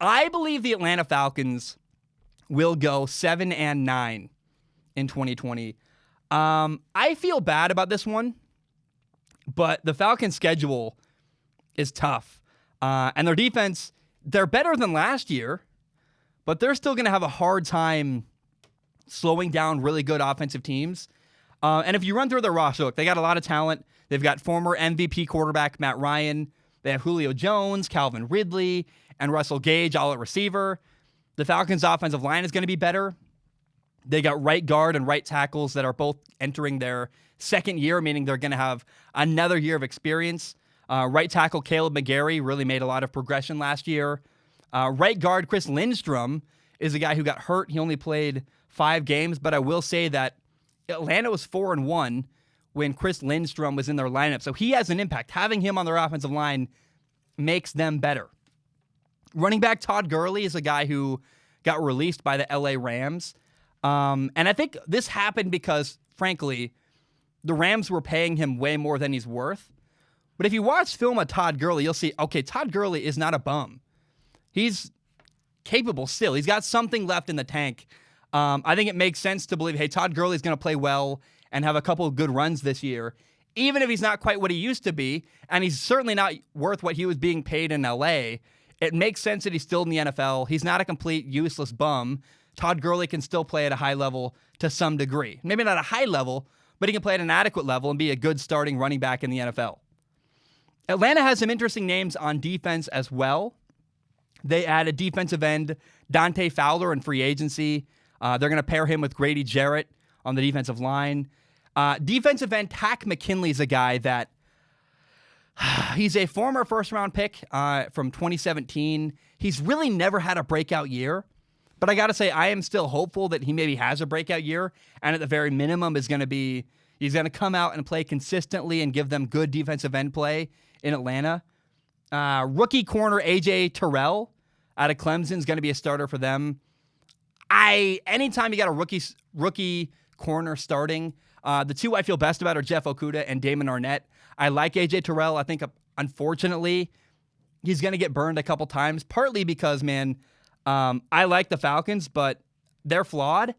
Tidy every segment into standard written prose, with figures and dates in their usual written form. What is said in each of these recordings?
I believe the Atlanta Falcons will go 7-9 in 2020. I feel bad about this one, but the Falcons' schedule is tough. And their defense, they're better than last year, but they're still going to have a hard time slowing down really good offensive teams. And if you run through their roster, look, they got a lot of talent. They've got former MVP quarterback Matt Ryan. They have Julio Jones, Calvin Ridley, and Russell Gage all at receiver. The Falcons' offensive line is going to be better. They got right guard and right tackles that are both entering their second year, meaning they're going to have another year of experience. Right tackle Caleb McGarry really made a lot of progression last year. Right guard Chris Lindstrom is a guy who got hurt. He only played 5 games, but I will say that Atlanta was 4-1 when Chris Lindstrom was in their lineup. So he has an impact. Having him on their offensive line makes them better. Running back Todd Gurley is a guy who got released by the LA Rams. And I think this happened because, frankly, the Rams were paying him way more than he's worth. But if you watch film of Todd Gurley, you'll see, okay, Todd Gurley is not a bum. He's capable still. He's got something left in the tank. I think it makes sense to believe, hey, Todd Gurley is going to play well and have a couple of good runs this year, even if he's not quite what he used to be, and he's certainly not worth what he was being paid in LA. It makes sense that he's still in the NFL. He's not a complete useless bum. Todd Gurley can still play at a high level to some degree. Maybe not a high level, but he can play at an adequate level and be a good starting running back in the NFL. Atlanta has some interesting names on defense as well. They added defensive end Dante Fowler in free agency. They're going to pair him with Grady Jarrett on the defensive line. Defensive end Tack McKinley is a guy that he's a former first-round pick from 2017. He's really never had a breakout year, but I got to say I am still hopeful that he maybe has a breakout year, and at the very minimum is going to be he's going to come out and play consistently and give them good defensive end play in Atlanta. Rookie corner A.J. Terrell out of Clemson is going to be a starter for them. Anytime you got a rookie corner starting, the two I feel best about are Jeff Okudah and Damon Arnett. I like A.J. Terrell. I think, unfortunately, he's going to get burned a couple times, partly because, I like the Falcons, but they're flawed,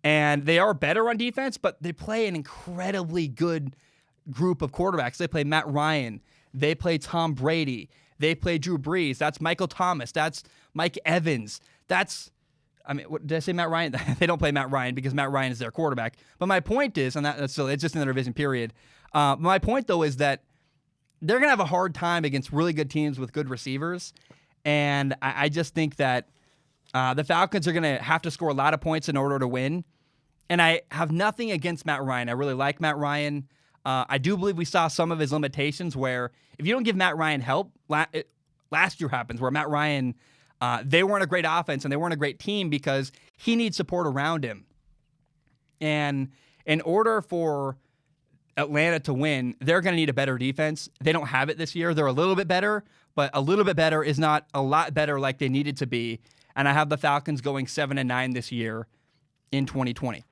and they are better on defense, but they play an incredibly good group of quarterbacks. They play Matt Ryan. They play Tom Brady. They play Drew Brees. That's Michael Thomas. That's Mike Evans. What, did I say Matt Ryan? They don't play Matt Ryan because Matt Ryan is their quarterback. But my point is, and that's still, it's just in the revision period. My point, though, is that they're going to have a hard time against really good teams with good receivers. And I just think that the Falcons are going to have to score a lot of points in order to win. And I have nothing against Matt Ryan. I really like Matt Ryan. I do believe we saw some of his limitations where if you don't give Matt Ryan help, last year happens where Matt Ryan, they weren't a great offense and they weren't a great team because he needs support around him. And in order for Atlanta to win, they're going to need a better defense. They don't have it this year. They're a little bit better, but a little bit better is not a lot better like they needed to be. And I have the Falcons going 7-9 this year in 2020.